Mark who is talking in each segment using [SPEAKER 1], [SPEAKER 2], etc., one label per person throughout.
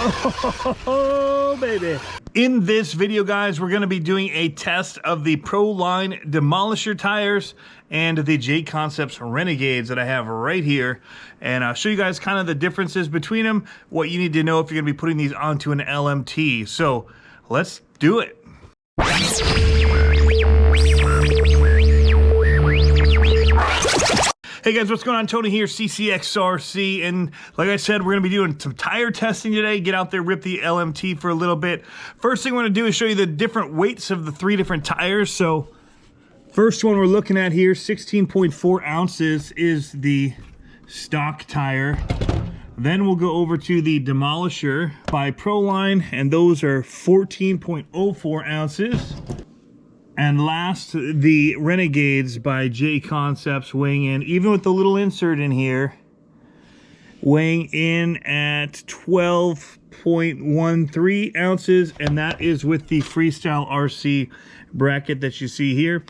[SPEAKER 1] Oh, baby. In this video, guys, we're going to be doing a test of the Pro Line Demolisher tires and the JConcepts Renegades that I have right here. And I'll show you guys kind of the differences between them, what you need to know if you're going to be putting these onto an LMT. So let's do it. Hey guys, what's going on? Tony here, CCxRC, and like I said, we're going to be doing some tire testing today. Get out there, rip the LMT for a little bit. First thing we're going to do is show you the different weights of the three different tires. So first one we're looking at here, 16.4 ounces is the stock tire. Then we'll go over to the Demolisher by Pro Line, and those are 14.04 ounces. And last, the Renegades by JConcepts, weighing in, even with the little insert in here, weighing in at 12.13 ounces, and that is with the Freestyle RC bracket that you see here.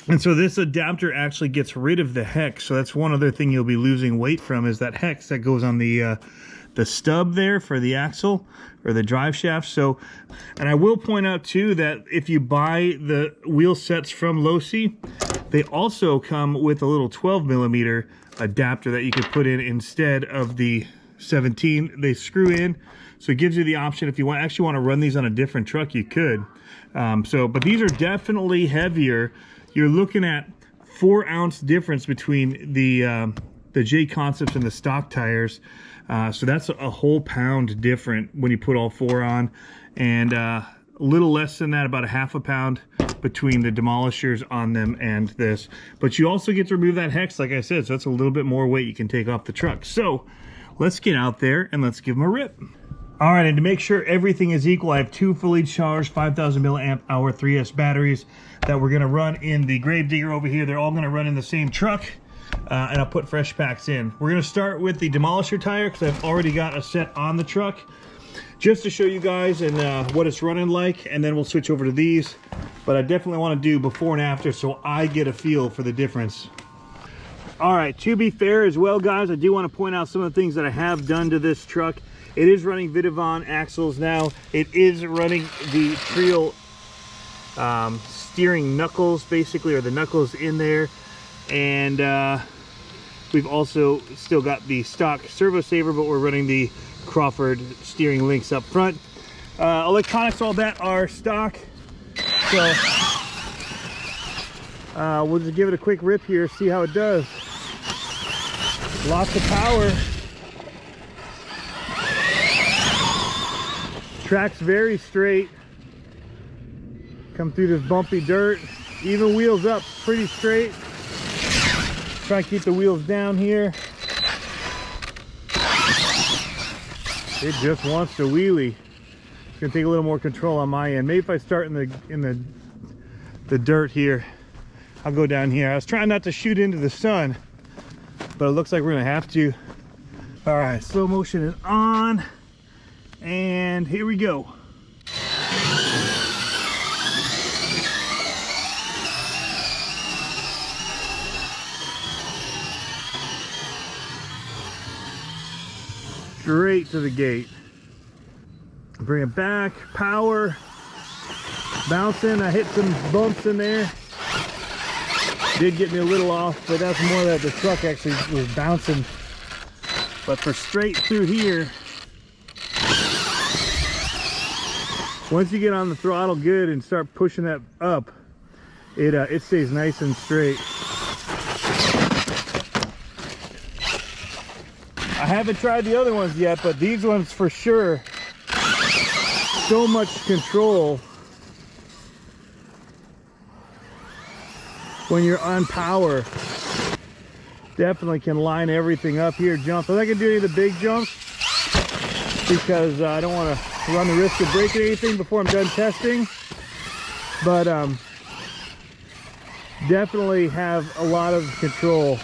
[SPEAKER 1] And so this adapter actually gets rid of the hex. So that's one other thing you'll be losing weight from, is that hex that goes on the stub there for the axle or the drive shaft. So, and I will point out too that if you buy the wheel sets from Losi, they also come with a little 12mm adapter that you can put in instead of the 17 they screw in. So it gives you the option, if you actually want to run these on a different truck, you could. But these are definitely heavier. You're looking at 4-ounce difference between the JConcepts and the stock tires. So that's a whole pound different when you put all four on, and a little less than that, about a half a pound between the Demolishers on them and this. But you also get to remove that hex, like I said, so that's a little bit more weight you can take off the truck. So let's get out there and let's give them a rip. All right, and to make sure everything is equal, I have two fully charged 5,000 milliamp hour 3S batteries that we're gonna run in the Gravedigger over here. They're all gonna run in the same truck. And I'll put fresh packs in. We're going to start with the Demolisher tire because I've already got a set on the truck, just to show you guys and what it's running like, and then we'll switch over to these. But I definitely want to do before and after so I get a feel for the difference. All right, to be fair as well, guys, I do want to point out some of the things that I have done to this truck. It is running Vidivon axles now. It is running the Trio steering knuckles, basically, or the knuckles in there. And we've also still got the stock servo saver, but we're running the Crawford steering links up front. Electronics, all that are stock. So we'll just give it a quick rip here, see how it does. Lots of power. Track's very straight. Come through this bumpy dirt. Even wheels up, pretty straight. Try and keep the wheels down here. It just wants to wheelie. It's gonna take a little more control on my end. Maybe if I start in the dirt here, I'll go down here. I was trying not to shoot into the sun, but it looks like we're gonna have to. All right, slow motion is on, and here we go. Straight to the gate. Bring it back, power, bouncing. I hit some bumps in there. Did get me a little off, but that's more that the truck actually was bouncing. But for straight through here, once you get on the throttle good and start pushing that up, it stays nice and straight. I haven't tried the other ones yet, but these ones for sure, so much control when you're on power. Definitely can line everything up here, jump. I'm not gonna do any of the big jumps because I don't want to run the risk of breaking anything before I'm done testing. But definitely have a lot of control.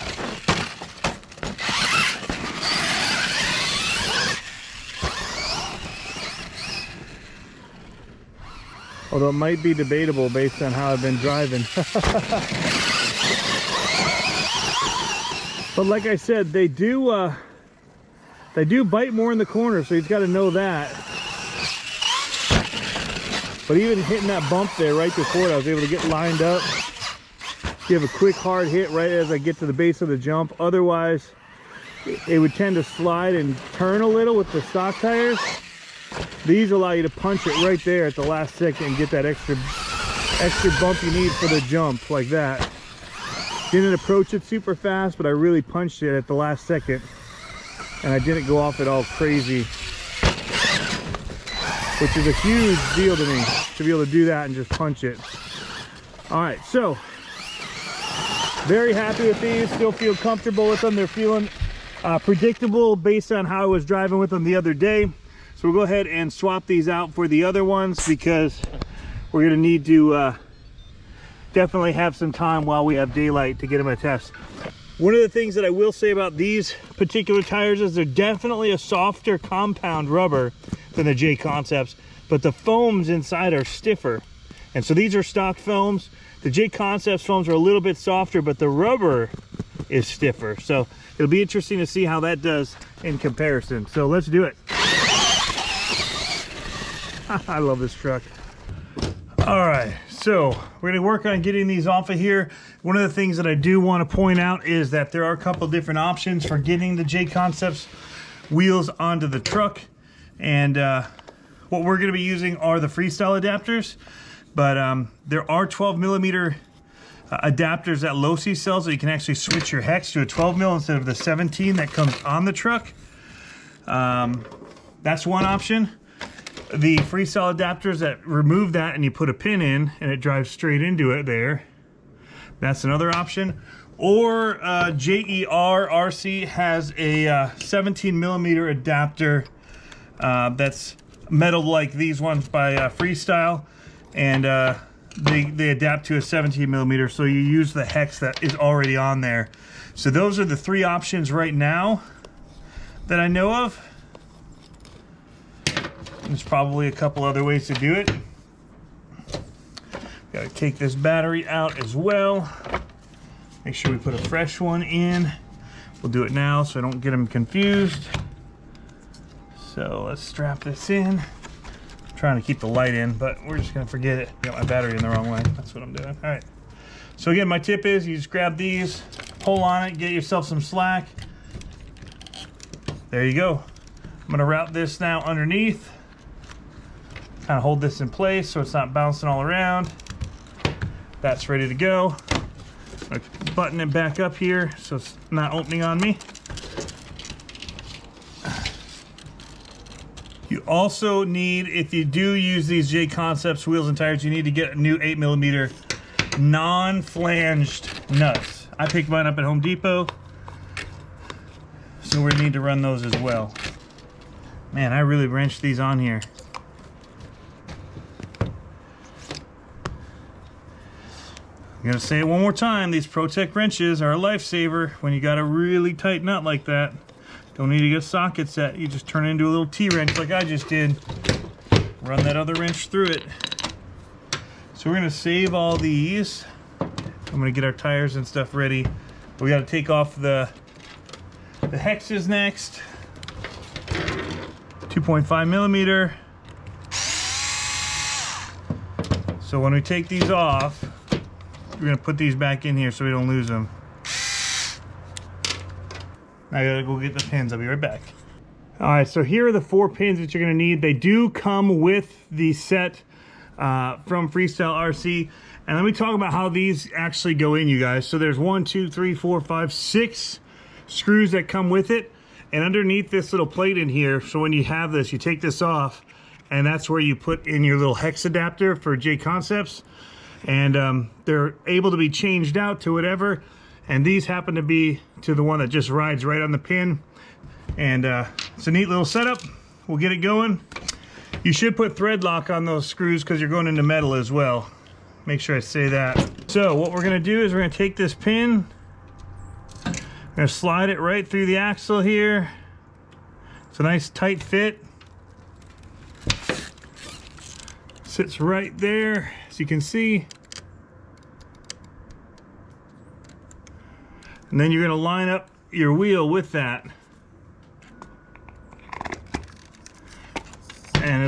[SPEAKER 1] Although it might be debatable based on how I've been driving. But like I said, they do They do bite more in the corner, so you've got to know that. But even hitting that bump there right before it, I was able to get lined up, give a quick hard hit right as I get to the base of the jump. Otherwise, it would tend to slide and turn a little with the stock tires. These allow you to punch it right there at the last second and get that extra bump you need for the jump, like that. Didn't approach it super fast, but I really punched it at the last second, and I didn't go off it all crazy, which is a huge deal to me, to be able to do that and just punch it. All right, so very happy with these. Still feel comfortable with them. They're feeling predictable based on how I was driving with them the other day. So we'll go ahead and swap these out for the other ones, because we're going to need to definitely have some time while we have daylight to get them a test. One of the things that I will say about these particular tires is they're definitely a softer compound rubber than the JConcepts, but the foams inside are stiffer. And so these are stock foams. The JConcepts foams are a little bit softer, but the rubber is stiffer. So it'll be interesting to see how that does in comparison. So let's do it. I love this truck. All right, so we're gonna work on getting these off of here. One of the things that I do want to point out is that there are a couple different options for getting the JConcepts wheels onto the truck. And what we're gonna be using are the freestyle adapters, but there are 12mm adapters that Losi sells, so you can actually switch your hex to a 12mm instead of the 17 that comes on the truck. That's one option. The freestyle adapters that remove that and you put a pin in and it drives straight into it there, that's another option. Or JCRC has a 17mm adapter that's metal like these ones by freestyle, and they adapt to a 17mm, so you use the hex that is already on there. So those are the three options right now that I know of. There's probably a couple other ways to do it. Got to take this battery out as well. Make sure we put a fresh one in. We'll do it now so I don't get them confused. So let's strap this in. I'm trying to keep the light in, but we're just gonna forget it. Got my battery in the wrong way. That's what I'm doing. All right. So again, my tip is you just grab these, pull on it, get yourself some slack. There you go. I'm gonna route this now underneath. Kind of hold this in place so it's not bouncing all around. That's ready to go. I'll button it back up here so it's not opening on me. You also need, if you do use these JConcepts wheels and tires, you need to get a new 8mm non-flanged nuts. I picked mine up at Home Depot, so we need to run those as well. Man, I really wrenched these on here. I'm gonna say it one more time, these ProTech wrenches are a lifesaver when you got a really tight nut like that. Don't need to get socket set, you just turn it into a little T-wrench like I just did. Run that other wrench through it. So we're gonna save all these. I'm gonna get our tires and stuff ready. We gotta take off the hexes next. 2.5mm. So when we take these off, we're gonna put these back in here so we don't lose them. I gotta go get the pins. I'll be right back. All right, so here are the 4 pins that you're gonna need. They do come with the set from CCxRC. And let me talk about how these actually go in, you guys. So there's 1, 2, 3, 4, 5, 6 screws that come with it. And underneath this little plate in here, so when you have this, you take this off, and that's where you put in your little hex adapter for JConcepts. And they're able to be changed out to whatever. And these happen to be to the one that just rides right on the pin. And it's a neat little setup. We'll get it going. You should put thread lock on those screws because you're going into metal as well. Make sure I say that. So what we're gonna do is we're gonna take this pin, we're gonna slide it right through the axle here. It's a nice tight fit. Sits right there, as you can see. And then you're gonna line up your wheel with that.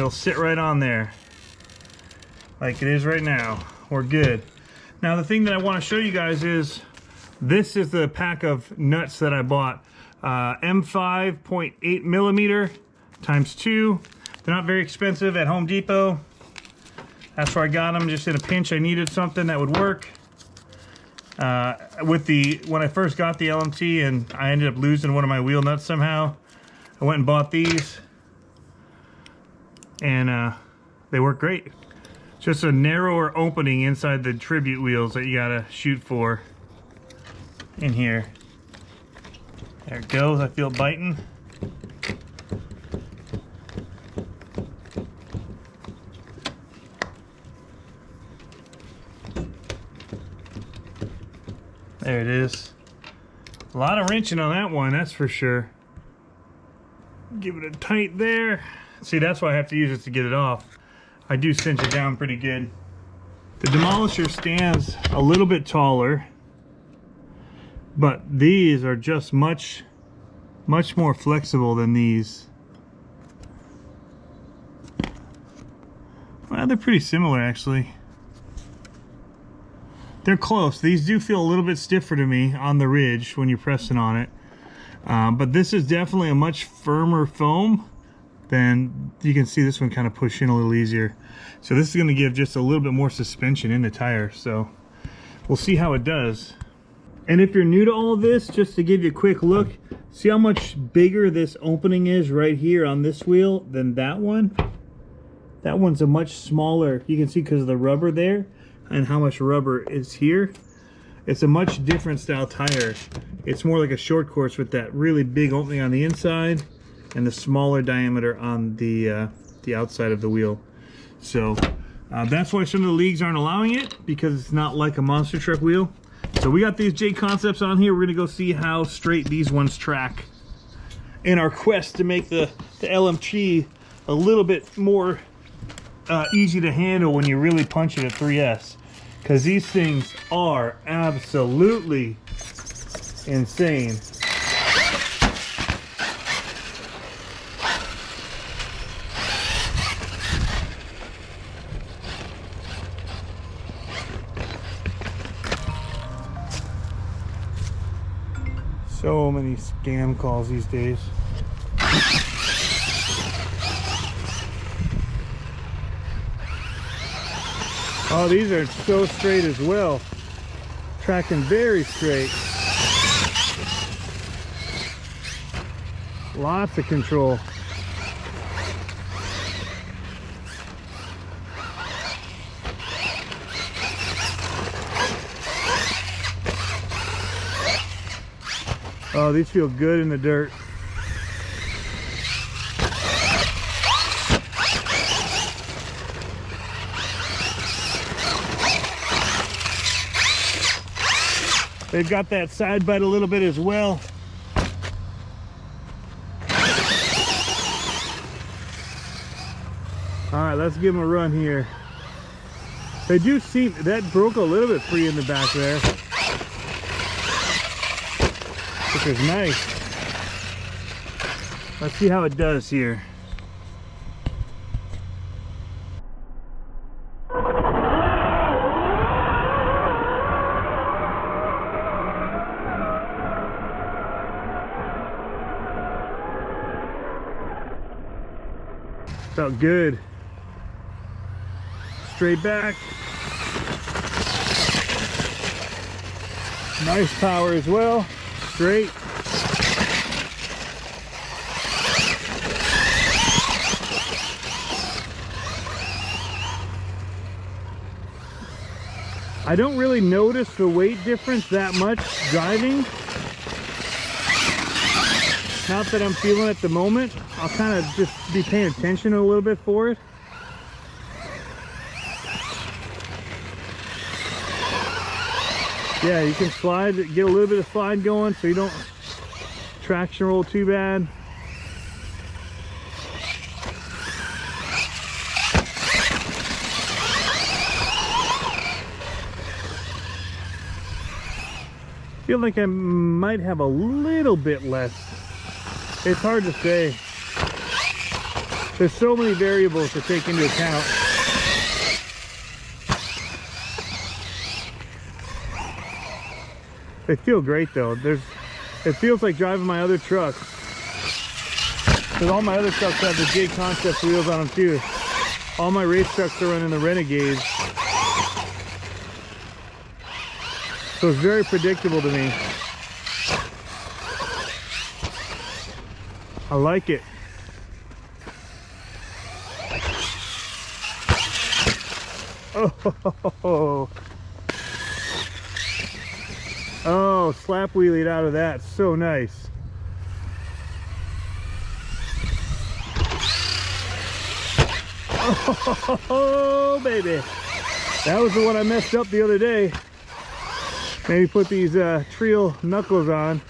[SPEAKER 1] it'll sit right on there like it is right now. We're good. Now the thing that I want to show you guys is this is the pack of nuts that I bought. M5 0.8 millimeter times 2. They're not very expensive at Home Depot. That's where I got them, just in a pinch. I needed something that would work. When I first got the LMT and I ended up losing one of my wheel nuts somehow, I went and bought these, and they work great. Just a narrower opening inside the tribute wheels that you gotta shoot for in here. There it goes. I feel it biting. There it is. A lot of wrenching on that one, that's for sure. Give it a tight there. See, that's why I have to use it to get it off. I do cinch it down pretty good. The Demolisher stands a little bit taller, but these are just much more flexible than these. Well, they're pretty similar actually. They're close. These do feel a little bit stiffer to me on the ridge when you're pressing on it. But this is definitely a much firmer foam. Then you can see this one kind of push in a little easier. So this is going to give just a little bit more suspension in the tire. So we'll see how it does. And if you're new to all of this, just to give you a quick look, see how much bigger this opening is right here on this wheel than that one? That one's a much smaller, you can see because of the rubber there and how much rubber is here. It's a much different style tire. It's more like a short course with that really big opening on the inside and the smaller diameter on the outside of the wheel. So that's why some of the leagues aren't allowing it, because it's not like a monster truck wheel. So we got these JConcepts on here. We're gonna go see how straight these ones track in our quest to make the LMT a little bit more easy to handle when you really punch it at 3S, because these things are absolutely insane. So many scam calls these days. Oh, these are so straight as well. Tracking very straight. Lots of control. Oh, these feel good in the dirt. They've got that side bite a little bit as well. All right, let's give them a run here. They do seem, that broke a little bit free in the back there, which is nice. Let's see how it does here. Felt good. Straight back. Nice power as well. Straight. I don't really notice the weight difference that much driving. Not that I'm feeling it at the moment. I'll kind of just be paying attention a little bit for it. Yeah, you can slide, get a little bit of slide going so you don't traction roll too bad. Feel like I might have a little bit less. It's hard to say. There's so many variables to take into account. They feel great though. It feels like driving my other trucks. Because all my other trucks have the JConcepts wheels on them too. All my race trucks are running the Renegades. So it's very predictable to me. I like it. Oh, oh, slap wheelied out of that. So nice. Oh, baby. That was the one I messed up the other day. Maybe put these Trio knuckles on.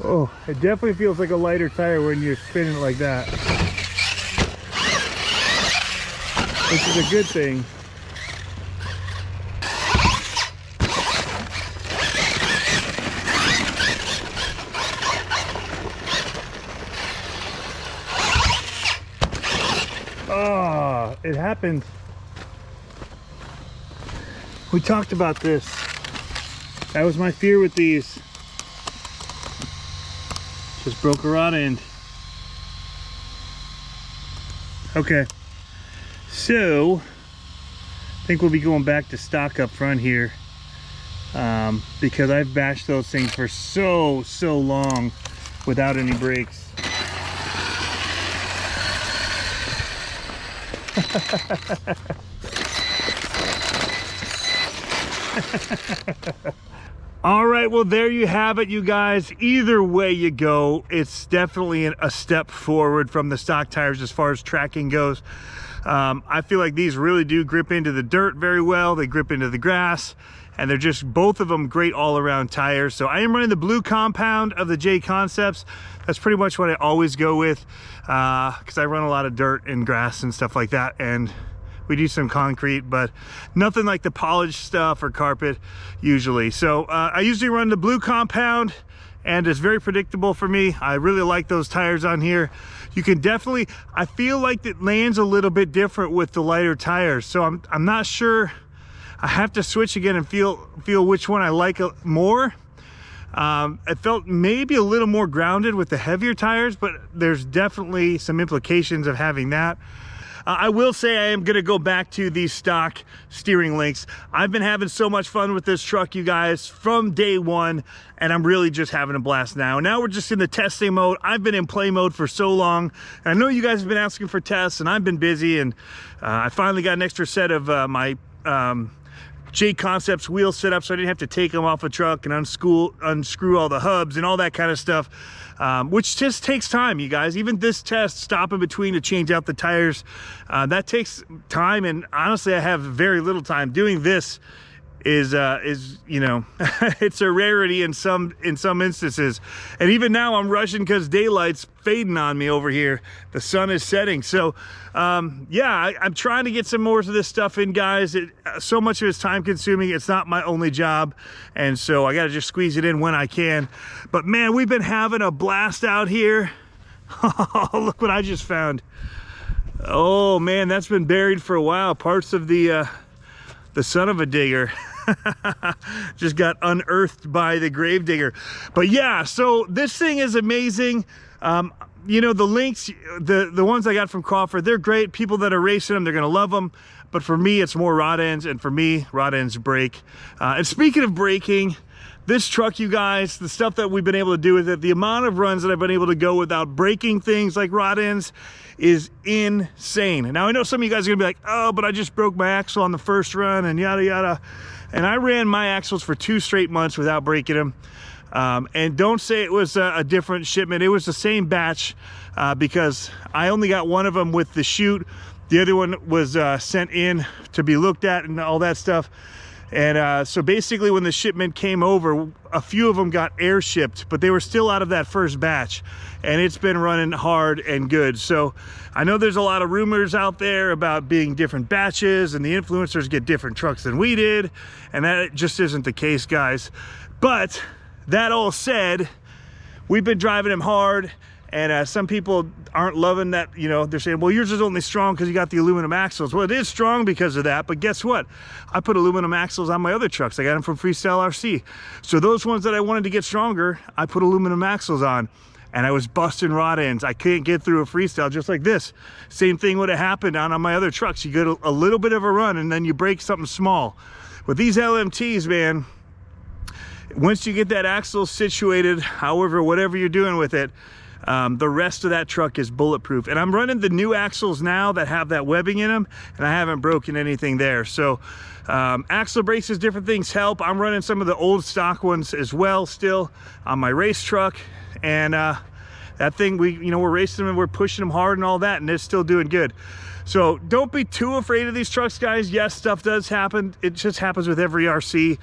[SPEAKER 1] Oh, it definitely feels like a lighter tire when you're spinning it like that. Which is a good thing. Oh, it happens. We talked about this. That was my fear with these. Just broke a rod end. Okay, so I think we'll be going back to stock up front here, because I've bashed those things for so long without any brakes. All right, well, there you have it, you guys. Either way you go, it's definitely a step forward from the stock tires as far as tracking goes. I feel like these really do grip into the dirt very well. They grip into the grass, and they're just, both of them, great all-around tires. So I am running the blue compound of the JConcepts. That's pretty much what I always go with, because I run a lot of dirt and grass and stuff like that, and we do some concrete, but nothing like the polished stuff or carpet usually. So I usually run the blue compound, and it's very predictable for me. I really like those tires on here. You can definitely, I feel like it lands a little bit different with the lighter tires. So I'm not sure. I have to switch again and feel which one I like more. It felt maybe a little more grounded with the heavier tires, but there's definitely some implications of having that. I will say I am going to go back to these stock steering links. I've been having so much fun with this truck, you guys, from day one, and I'm really just having a blast now. Now we're just in the testing mode. I've been in play mode for so long. And I know you guys have been asking for tests, and I've been busy, and I finally got an extra set of my JConcepts wheels set up, so I didn't have to take them off a truck and unscrew all the hubs and all that kind of stuff. Which just takes time, you guys. Even this test, stopping between to change out the tires, that takes time, and honestly I have very little time. Doing this is you know, it's a rarity in some instances, and even now I'm rushing because daylight's fading on me over here. The sun is setting. So yeah, I'm trying to get some more of this stuff in, guys. So much of it's time consuming. It's not my only job, and so I got to just squeeze it in when I can. But man, we've been having a blast out here. Look what I just found. Oh man, that's been buried for a while. Parts of the son of a digger just got unearthed by the grave digger. But yeah, so this thing is amazing. You know, the links, the ones I got from Crawford, they're great. People that are racing them, they're gonna love them. But for me, it's more rod ends, and for me, rod ends break. And speaking of braking, this truck, you guys, the stuff that we've been able to do with it, the amount of runs that I've been able to go without breaking things like rod ends is insane. Now I know some of you guys are gonna be like, oh, but I just broke my axle on the first run and yada yada. And I ran my axles for 2 straight months without breaking them. And don't say it was a different shipment. It was the same batch, because I only got one of them with the chute. The other one was sent in to be looked at and all that stuff. And so basically when the shipment came over, a few of them got air shipped, but they were still out of that first batch, and it's been running hard and good. So I know there's a lot of rumors out there about being different batches and the influencers get different trucks than we did, and that just isn't the case, guys. But that all said, we've been driving them hard, and some people aren't loving that. You know, they're saying, well, yours is only strong because you got the aluminum axles. Well, it is strong because of that, but guess what? I put aluminum axles on my other trucks. I got them from Freestyle RC. So those ones that I wanted to get stronger, I put aluminum axles on, and I was busting rod ends. I couldn't get through a Freestyle just like this. Same thing would have happened on my other trucks. You get a little bit of a run, and then you break something small. With these LMTs, man, once you get that axle situated, however, whatever you're doing with it, the rest of that truck is bulletproof. And I'm running the new axles now that have that webbing in them, and I haven't broken anything there. So axle braces, different things help. I'm running some of the old stock ones as well still on my race truck, and that thing, we're racing them and we're pushing them hard and all that, and it's still doing good. So don't be too afraid of these trucks, guys. Yes, stuff does happen. It just happens with every RC.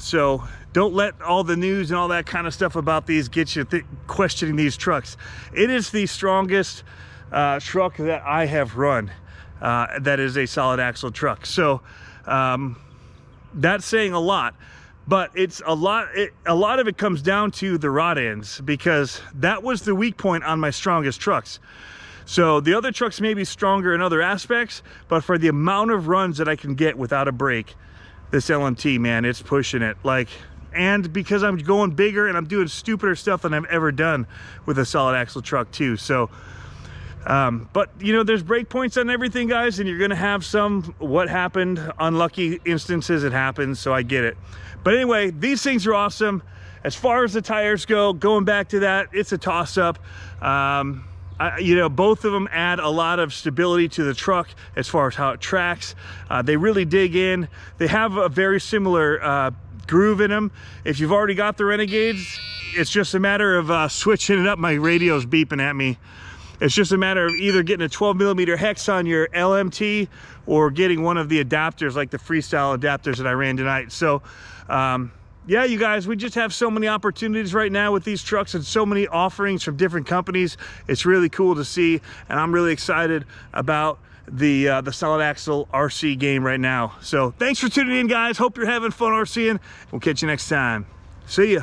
[SPEAKER 1] So don't let all the news and all that kind of stuff about these get you questioning these trucks. It is the strongest truck that I have run that is a solid axle truck. So that's saying a lot, but it's a lot of it comes down to the rod ends, because that was the weak point on my strongest trucks. So the other trucks may be stronger in other aspects, but for the amount of runs that I can get without a brake, this LMT, man, it's pushing it. Like, and because I'm going bigger and I'm doing stupider stuff than I've ever done with a solid axle truck too. So but you know, there's break points on everything, guys, and you're gonna have some what happened, unlucky instances. It happens, so I get it. But anyway, these things are awesome. As far as the tires go, going back to that, it's a toss-up. You know, both of them add a lot of stability to the truck as far as how it tracks. They really dig in. They have a very similar groove in them. If you've already got the Renegades, it's just a matter of switching it up. My radio's beeping at me. It's just a matter of either getting a 12mm hex on your LMT or getting one of the adapters, like the Freestyle adapters that I ran tonight. So yeah, you guys, we just have so many opportunities right now with these trucks and so many offerings from different companies. It's really cool to see, and I'm really excited about the solid axle RC game right now. So thanks for tuning in, guys. Hope you're having fun RCing. We'll catch you next time. See ya.